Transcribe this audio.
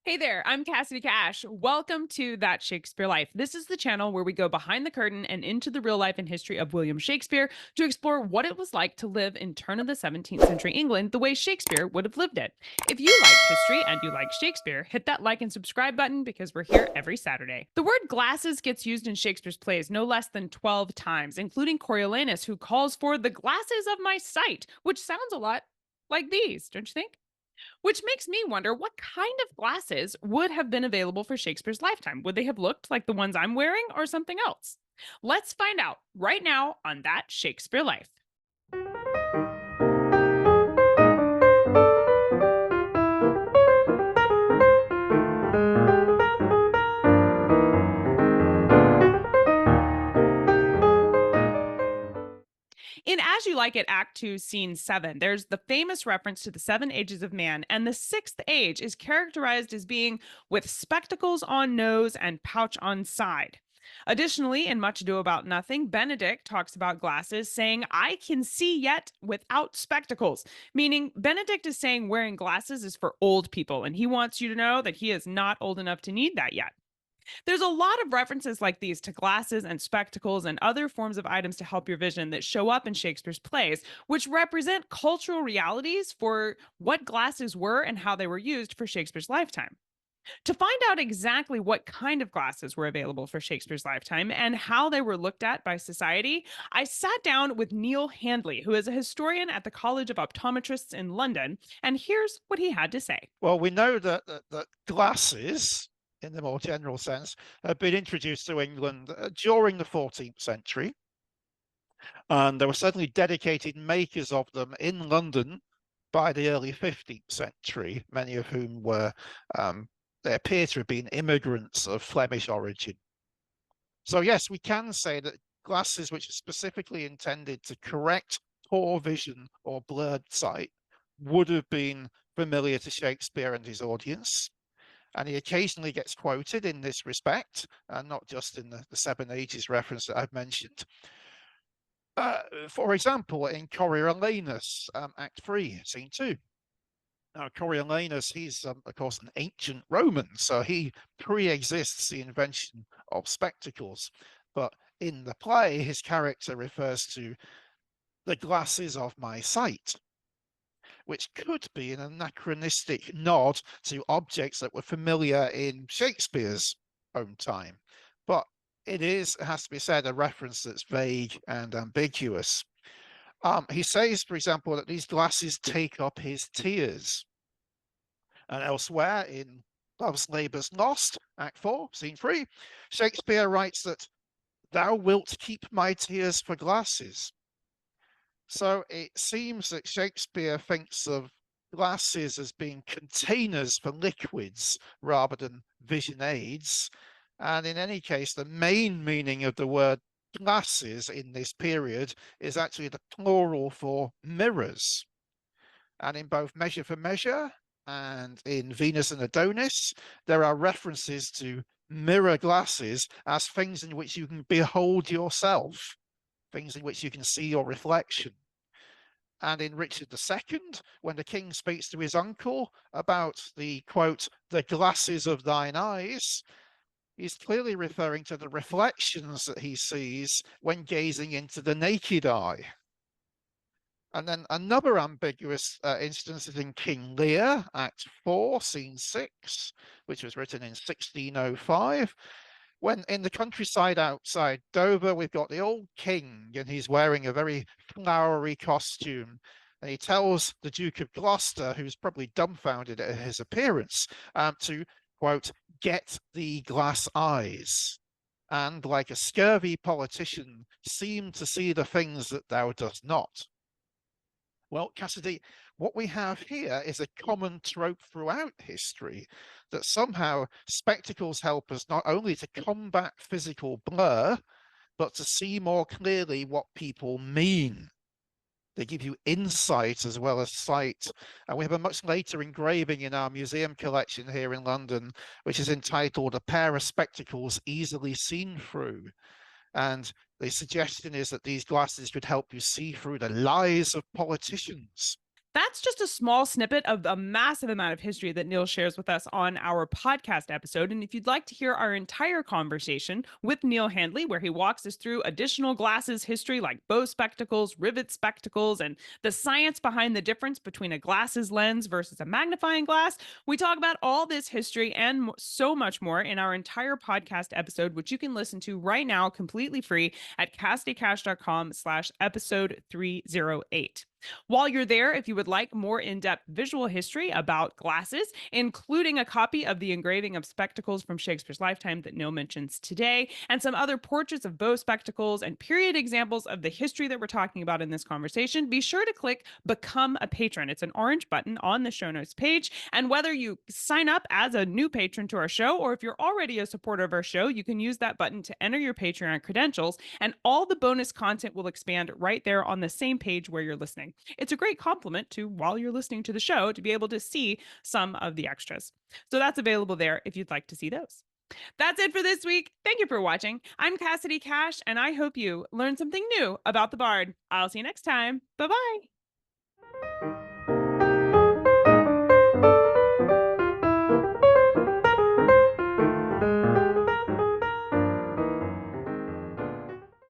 Hey there, I'm Cassidy Cash. Welcome to That Shakespeare Life. This is the channel where we go behind the curtain and into the real life and history of William Shakespeare to explore what it was like to live in turn of the 17th century England the way Shakespeare would have lived it. If you like history and you like Shakespeare, hit that like and subscribe button because we're here every Saturday. The word glasses gets used in Shakespeare's plays no less than 12 times, including Coriolanus, who calls for the glasses of my sight, which sounds a lot like these, don't you think? Which makes me wonder what kind of glasses would have been available for Shakespeare's lifetime. Would they have looked like the ones I'm wearing or something else? Let's find out right now on That Shakespeare Life. In As You Like It, Act 2, Scene 7, there's the famous reference to the seven ages of man, and the sixth age is characterized as being with spectacles on nose and pouch on side. Additionally, in Much Ado About Nothing, Benedict talks about glasses, saying, I can see yet without spectacles, meaning Benedict is saying wearing glasses is for old people, and he wants you to know that he is not old enough to need that yet. There's a lot of references like these to glasses and spectacles and other forms of items to help your vision that show up in Shakespeare's plays, which represent cultural realities for what glasses were and how they were used for Shakespeare's lifetime. To find out exactly what kind of glasses were available for Shakespeare's lifetime and how they were looked at by society, I sat down with Neil Handley, who is a historian at the College of Optometrists in London, and here's what he had to say. Well, we know that glasses, in the more general sense, have been introduced to England during the 14th century, and there were certainly dedicated makers of them in London by the early 15th century, many of whom were, they appear to have been immigrants of Flemish origin. So yes, we can say that glasses which are specifically intended to correct poor vision or blurred sight would have been familiar to Shakespeare and his audience. And he occasionally gets quoted in this respect, and not just in the Seven Ages reference that I've mentioned. For example, in Coriolanus, Act 3, Scene 2. Now, Coriolanus, he's, of course, an ancient Roman, so he pre-exists the invention of spectacles. But in the play, his character refers to the glasses of my sight, which could be an anachronistic nod to objects that were familiar in Shakespeare's own time. But it has to be said, a reference that's vague and ambiguous. He says, for example, that these glasses take up his tears. And elsewhere in Love's Labour's Lost, Act 4, Scene 3, Shakespeare writes that thou wilt keep my tears for glasses. So it seems that Shakespeare thinks of glasses as being containers for liquids rather than vision aids. And in any case, the main meaning of the word glasses in this period is actually the plural for mirrors. And in both Measure for Measure and in Venus and Adonis, there are references to mirror glasses as things in which you can behold yourself, things in which you can see your reflection. And in Richard II, when the king speaks to his uncle about the quote, the glasses of thine eyes, he's clearly referring to the reflections that he sees when gazing into the naked eye. And then another ambiguous instance is in King Lear, Act 4, Scene 6, which was written in 1605. When in the countryside outside Dover, we've got the old king, and he's wearing a very flowery costume. And he tells the Duke of Gloucester, who's probably dumbfounded at his appearance, to, quote, get thee glass eyes, and like a scurvy politician, seem to see the things that thou dost not. Well, Cassidy, what we have here is a common trope throughout history that somehow spectacles help us not only to combat physical blur, but to see more clearly what people mean. They give you insight as well as sight. And we have a much later engraving in our museum collection here in London, which is entitled A Pair of Spectacles Easily Seen Through. And the suggestion is that these glasses could help you see through the lies of politicians. That's just a small snippet of a massive amount of history that Neil shares with us on our podcast episode. And if you'd like to hear our entire conversation with Neil Handley, where he walks us through additional glasses history like bow spectacles, rivet spectacles, and the science behind the difference between a glasses lens versus a magnifying glass, we talk about all this history and so much more in our entire podcast episode, which you can listen to right now completely free at cassidycash.com/episode 308. While you're there, if you would like more in depth visual history about glasses, including a copy of the engraving of spectacles from Shakespeare's lifetime that Neil mentions today, and some other portraits of bow spectacles and period examples of the history that we're talking about in this conversation, be sure to click Become a Patron. It's an orange button on the show notes page. And whether you sign up as a new patron to our show, or if you're already a supporter of our show, you can use that button to enter your Patreon credentials, and all the bonus content will expand right there on the same page where you're listening. It's a great compliment to while you're listening to the show to be able to see some of the extras. So that's available there if you'd like to see those. That's it for this week. Thank you for watching. I'm Cassidy Cash, and I hope you learned something new about the Bard. I'll see you next time. Bye bye.